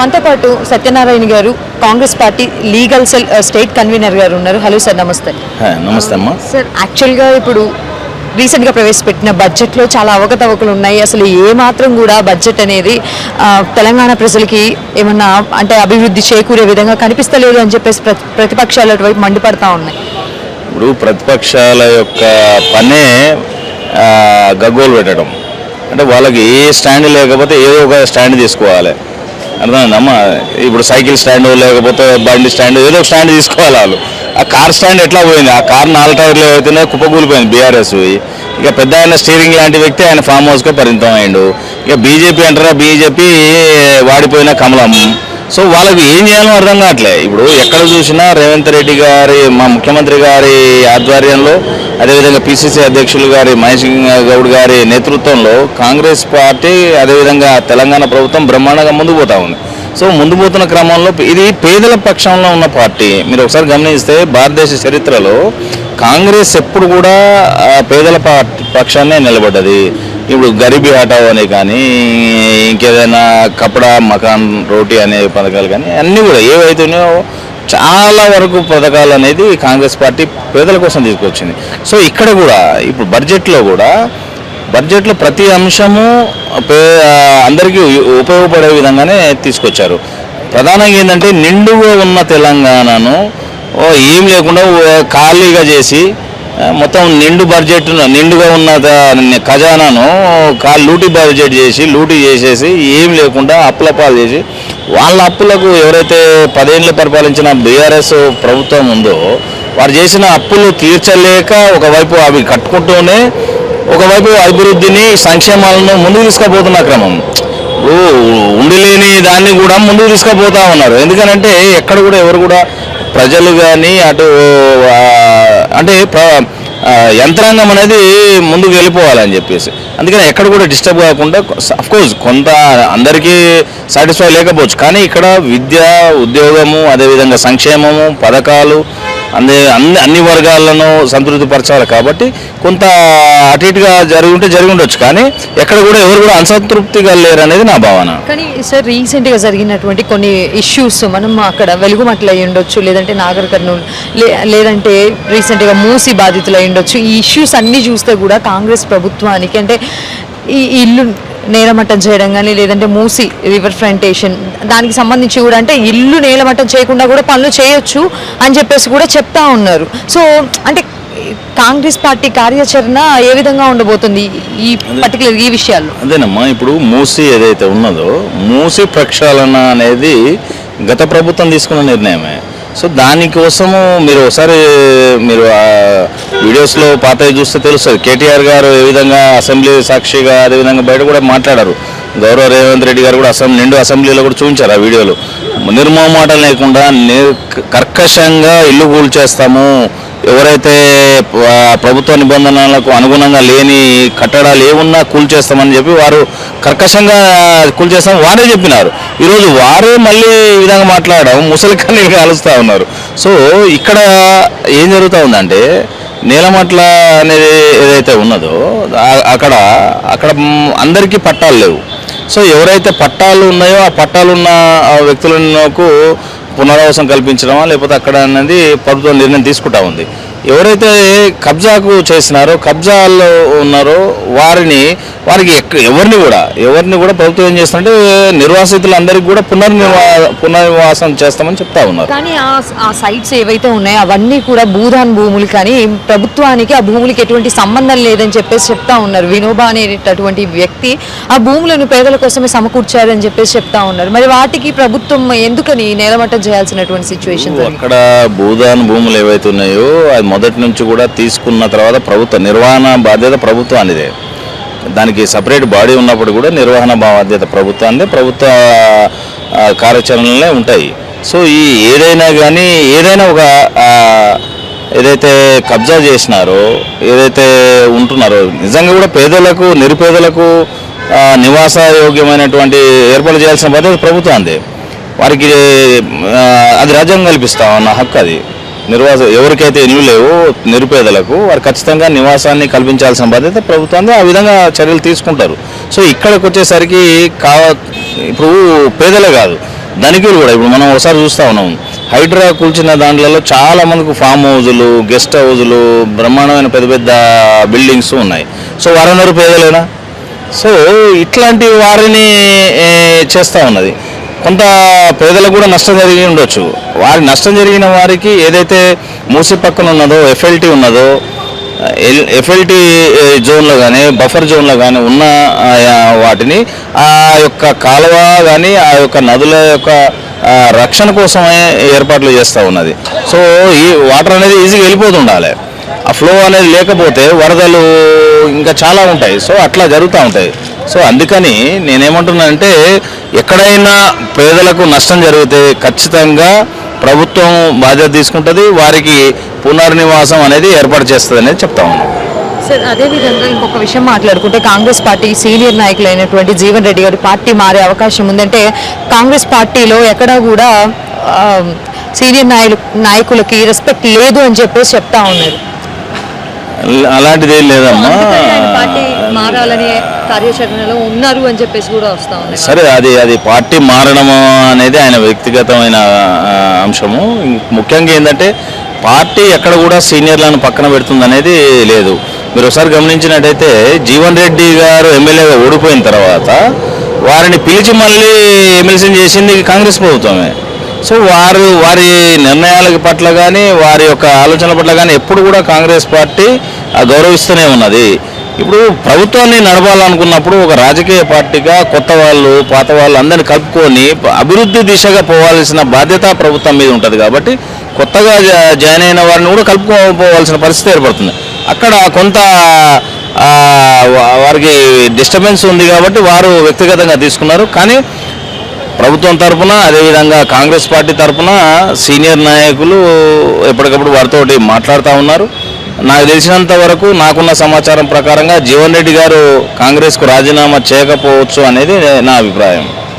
మనతో పాటు సత్యనారాయణ గారు Congress party legal cell state convener గారు ఉన్నారు. హలో సార్, నమస్తే. నమస్తే అమ్మా. సార్, యాక్చువల్గా ఇప్పుడు రీసెంట్గా ప్రవేశపెట్టిన బడ్జెట్లో చాలా అవకతవకలు ఉన్నాయి. అసలు ఏమాత్రం కూడా బడ్జెట్ అనేది తెలంగాణ ప్రజలకి ఏమన్నా అంటే అభివృద్ధి చేకూరే విధంగా కనిపిస్తలేదు అని చెప్పేసి ప్రతిపక్షాల వైపు మండిపడతా ఉన్నాయి. ఇప్పుడు ప్రతిపక్షాల యొక్క పనే గగ్గోలు పెట్టడం. అంటే వాళ్ళకి ఏ స్టాండ్ లేకపోతే ఏదో ఒక స్టాండ్ తీసుకోవాలి. అర్థమైందమ్మా. ఇప్పుడు సైకిల్ స్టాండ్ లేకపోతే బండి స్టాండ్ ఏదో ఒక స్టాండ్ తీసుకోవాలి వాళ్ళు. ఆ కార్ స్టాండ్ ఎట్లా పోయింది? ఆ కార్ 4 టైర్లు అయితేనే కుప్పకూలిపోయింది బీఆర్ఎస్. ఇక పెద్ద ఆయన స్టీరింగ్ లాంటి వ్యక్తి ఆయన ఫామ్ హౌస్కే పరిమితం అయ్యిండు. ఇక బీజేపీ అంటారా, బీజేపీ వాడిపోయిన కమలం. సో వాళ్ళకి ఏం చేయాలో అర్థం కావట్లే. ఇప్పుడు ఎక్కడ చూసినా రేవంత్ రెడ్డి గారి, మా ముఖ్యమంత్రి గారి ఆధ్వర్యంలో, అదేవిధంగా పిసిసి అధ్యక్షులు గారి మహేష్ గౌడ్ గారి నేతృత్వంలో కాంగ్రెస్ పార్టీ, అదేవిధంగా తెలంగాణ ప్రభుత్వం బ్రహ్మాండంగా ముందుకు పోతా ఉంది. సో ముందు పోతున్న క్రమంలో ఇది పేదల పక్షంలో ఉన్న పార్టీ. మీరు ఒకసారి గమనిస్తే భారతదేశ చరిత్రలో కాంగ్రెస్ ఎప్పుడు కూడా పేదల పక్షాన్నే నిలబడ్డది. ఇప్పుడు గరీబీ హటావ్ అనే కానీ, ఇంకేదైనా కపడా మకాన్ రోటీ అనే పథకాలు కానీ అన్నీ కూడా ఏవైతున్నాయో చాలా వరకు పథకాలు అనేది కాంగ్రెస్ పార్టీ పేదల కోసం తీసుకొచ్చింది. సో ఇక్కడ కూడా ఇప్పుడు బడ్జెట్లో ప్రతి అంశము అందరికీ ఉపయోగపడే విధంగానే తీసుకొచ్చారు. ప్రధానంగా ఏంటంటే నిండుగా ఉన్న తెలంగాణను ఏం లేకుండా ఖాళీగా చేసి మొత్తం నిండుగా ఉన్న ఖజానాను లూటీ బడ్జెట్ చేసి లూటీ చేసేసి ఏం లేకుండా అప్పులపాలు చేసి వాళ్ళ అప్పులకు ఎవరైతే 10 ఏళ్ళు పరిపాలించిన బీఆర్ఎస్ ప్రభుత్వం ఉందో వారు చేసిన అప్పులు తీర్చలేక ఒకవైపు అవి కట్టుకుంటూనే ఒకవైపు అభివృద్ధిని, సంక్షేమాలను ముందుకు తీసుకుపోతున్న క్రమం. ఉండిలేని దాన్ని కూడా ముందుకు తీసుకుపోతా ఉన్నారు. ఎందుకనంటే ఎక్కడ కూడా ఎవరు కూడా ప్రజలు కానీ అటు అంటే యంత్రాంగం అనేది ముందుకు వెళ్ళిపోవాలని చెప్పేసి, అందుకని ఎక్కడ కూడా డిస్టర్బ్ కాకుండా, అఫ్కోర్స్ కొంత అందరికీ సాటిస్ఫై లేకపోవచ్చు, కానీ ఇక్కడ విద్య, ఉద్యోగము, అదేవిధంగా సంక్షేమము, పథకాలు అన్ని వర్గాలను సంతృప్తిపరచాలి. కాబట్టి కొంత అటు ఇటుగా జరిగి ఉండొచ్చు, కానీ ఎక్కడ కూడా ఎవరు కూడా అసంతృప్తిగా లేరు అనేది నా భావన. కానీ సార్, రీసెంట్గా జరిగినటువంటి కొన్ని ఇష్యూస్ మనం అక్కడ వెలుగుమట్లు అయ్యి ఉండొచ్చు, లేదంటే నాగర్ కర్నూలు, లేదంటే రీసెంట్గా మూసి బాధితులు అయ్యి ఉండొచ్చు. ఈ ఇష్యూస్ అన్నీ చూస్తే కూడా కాంగ్రెస్ ప్రభుత్వానికి అంటే ఈ ఇల్లు నేలమట్టం చేయడం కానీ, లేదంటే మూసి రివర్ ఫ్రంటేషన్ దానికి సంబంధించి కూడా అంటే ఇల్లు నేలమట్టం చేయకుండా కూడా పనులు చేయొచ్చు అని చెప్పేసి కూడా చెప్తా ఉన్నారు. సో అంటే కాంగ్రెస్ పార్టీ కార్యాచరణ ఏ విధంగా ఉండబోతుంది ఈ పర్టికులర్ ఈ విషయాల్లో? అదేనమ్మా, ఇప్పుడు మూసి ఏదైతే ఉన్నదో మూసి ప్రక్షాళన అనేది గత ప్రభుత్వం తీసుకున్న నిర్ణయమే. సో దానికోసము మీరు ఒకసారి వీడియోస్లో పాతవి చూస్తే తెలుస్తుంది. కేటీఆర్ గారు ఏ విధంగా అసెంబ్లీ సాక్షిగా, అదేవిధంగా బయట కూడా మాట్లాడారు. గౌరవ రేవంత్ రెడ్డి గారు కూడా నిండు అసెంబ్లీలో కూడా చూపించారు ఆ వీడియోలో. నిర్మోహమాటం లేకుండా కర్కశంగా ఇల్లు కూల్చేస్తాము, ఎవరైతే ప్రభుత్వ నిబంధనలకు అనుగుణంగా లేని కట్టడాలు ఏమున్నా కూల్చేస్తామని చెప్పి వారు కర్కశంగా కూల్చేస్తాం వారే చెప్పినారు. ఈరోజు వారే మళ్ళీ ఈ విధంగా మాట్లాడడం ముసలి కన్నీళ్ళు కాలుస్తూ ఉన్నారు. సో ఇక్కడ ఏం జరుగుతూ ఉందంటే, నేలమట్ల అనేది ఏదైతే ఉన్నదో అక్కడ అందరికీ పట్టాలు లేవు. సో ఎవరైతే పట్టాలు ఉన్నాయో ఆ పట్టాలున్న వ్యక్తులకు పునరావాసం కల్పించడమా లేకపోతే అక్కడ అనేది ప్రభుత్వం నిర్ణయం తీసుకుంటా ఉంది. ఎవరైతే కబ్జాకు చేసినారో, కబ్జాల్లో ఉన్నారో వారికి ఎవరిని కూడా ప్రభుత్వం ఏం చేస్తుందంటే నిర్వాసితులందరికీ కూడా పునర్నివాసం చేస్తామని చెప్తా ఉన్నారు. కానీ ఆ సైట్స్ ఏవైతే ఉన్నాయో అవన్నీ కూడా భూదాన్ భూములు, కానీ ప్రభుత్వానికి ఆ భూములకి ఎటువంటి సంబంధం లేదని చెప్పేసి చెప్తా ఉన్నారు. వినోబా అనేటటువంటి వ్యక్తి ఆ భూములను పేదల కోసమే సమకూర్చారని చెప్పేసి చెప్తా ఉన్నారు. మరి వాటికి ప్రభుత్వం ఎందుకని నేలమట్టం చేయాల్సినటువంటి సిచ్యువేషన్? అక్కడ భూదాన్ భూములు ఏవైతే ఉన్నాయో అది మొదటి నుంచి కూడా తీసుకున్న తర్వాత ప్రభుత్వ నిర్వహణ బాధ్యత ప్రభుత్వానిదే. దానికి సపరేట్ బాడీ ఉన్నప్పుడు కూడా నిర్వహణ బాధ్యత ప్రభుత్వాన్ని, ప్రభుత్వ కార్యాచరణలే ఉంటాయి. సో ఏదైనా ఒక ఏదైతే కబ్జా చేసినారో, ఏదైతే ఉంటున్నారో నిజంగా కూడా పేదలకు, నిరుపేదలకు నివాసయోగ్యమైనటువంటి ఏర్పాటు చేయాల్సిన బాధ్యత ప్రభుత్వాన్ని. వారికి అది రాజ్యాంగం కల్పిస్తామన్న హక్కు. అది ఎవరికైతే ఇల్లు లేవో నిరుపేదలకు వారు ఖచ్చితంగా నివాసాన్ని కల్పించాల్సిన బాధ్యత ప్రభుత్వాన్ని. ఆ విధంగా చర్యలు తీసుకుంటారు. సో ఇక్కడికి వచ్చేసరికి ఇప్పుడు పేదలే కాదు, ధనికులు కూడా ఇప్పుడు మనం ఒకసారి చూస్తూ ఉన్నాం, హైడ్రా కూల్చిన దాంట్లో చాలా మందికి ఫామ్ హౌజులు, గెస్ట్ హౌజులు, బ్రహ్మాండమైన పెద్ద పెద్ద బిల్డింగ్స్ ఉన్నాయి. సో వారందరూ పేదలేనా? సో ఇట్లాంటి వారిని చేస్తూ ఉన్నది. కొంత పేదలకు కూడా నష్టం జరిగి ఉండొచ్చు. వారి నష్టం జరిగిన వారికి ఏదైతే మూసి పక్కన ఉన్నదో ఎఫ్ఎల్టీ ఉన్నదో, ఎఫ్ఎల్టీ జోన్లో కానీ బఫర్ జోన్లో కానీ ఉన్న వాటిని ఆ యొక్క కాలువ కానీ ఆ యొక్క నదుల యొక్క రక్షణ కోసమే ఏర్పాట్లు చేస్తూ ఉన్నది. సో ఈ వాటర్ అనేది ఈజీగా వెళ్ళిపోతుండాలి. ఆ ఫ్లో అనేది లేకపోతే వరదలు ఇంకా చాలా ఉంటాయి. సో అట్లా జరుగుతూ ఉంటాయి. సో అందుకని నేనేమంటున్నానంటే, ఎక్కడైనా పేదలకు నష్టం జరిగితే ఖచ్చితంగా ప్రభుత్వం బాధ్యత తీసుకుంటుంది, వారికి పునర్నివాసం అనేది ఏర్పాటు చేస్తుంది అనేది చెప్తా ఉన్నాం. సార్ అదేవిధంగా ఇంకొక విషయం మాట్లాడుకుంటే, కాంగ్రెస్ పార్టీ సీనియర్ నాయకులైనటువంటి జీవన్ రెడ్డి గారి పార్టీ మారే అవకాశం ఉందంటే, కాంగ్రెస్ పార్టీలో ఎక్కడా కూడా సీనియర్ నాయకులకి రెస్పెక్ట్ లేదు అని చెప్పేసి చెప్తా ఉన్నారు. అలాంటిది ఏం లేదమ్మా, పార్టీ మారాలనే కార్యాచరణలో ఉన్నారు అని చెప్పేసి కూడా వస్తా ఉంది. సరే, అది పార్టీ మారడం అనేది ఆయన వ్యక్తిగతమైన అంశము. ముఖ్యంగా ఏంటంటే, పార్టీ ఎక్కడ కూడా సీనియర్లను పక్కన పెడుతుంది అనేది లేదు. మీరు ఒకసారి గమనించినట్టయితే, జీవన్ రెడ్డి గారు ఎమ్మెల్యేగా ఓడిపోయిన తర్వాత వారిని పిలిచి మళ్ళీ ఎమ్మెల్సీ చేసింది కాంగ్రెస్ ప్రభుత్వమే. సో వారి నిర్ణయాల పట్ల కానీ వారి యొక్క ఆలోచనల పట్ల కానీ ఎప్పుడు కూడా కాంగ్రెస్ పార్టీ గౌరవిస్తూనే ఉన్నది. ఇప్పుడు ప్రభుత్వాన్ని నడపాలనుకున్నప్పుడు ఒక రాజకీయ పార్టీగా కొత్త వాళ్ళు పాత వాళ్ళు అందరినీ కలుపుకొని అభివృద్ధి దిశగా పోవాల్సిన బాధ్యత ప్రభుత్వం మీద ఉంటుంది. కాబట్టి కొత్తగా జాయిన్ అయిన వారిని కూడా కలుపుకోవాల్సిన పరిస్థితి ఏర్పడుతుంది. అక్కడ కొంత వారికి డిస్టర్బెన్స్ ఉంది కాబట్టి వారు వ్యక్తిగతంగా తీసుకున్నారు. కానీ ప్రభుత్వం తరఫున, అదేవిధంగా కాంగ్రెస్ పార్టీ తరఫున సీనియర్ నాయకులు ఎప్పటికప్పుడు వారితో మాట్లాడుతూ ఉన్నారు. నాకు తెలిసినంత వరకు, నాకున్న సమాచారం ప్రకారంగా జీవన్ రెడ్డి గారు కాంగ్రెస్కు రాజీనామా చేయకపోవచ్చు అనేది నా అభిప్రాయం.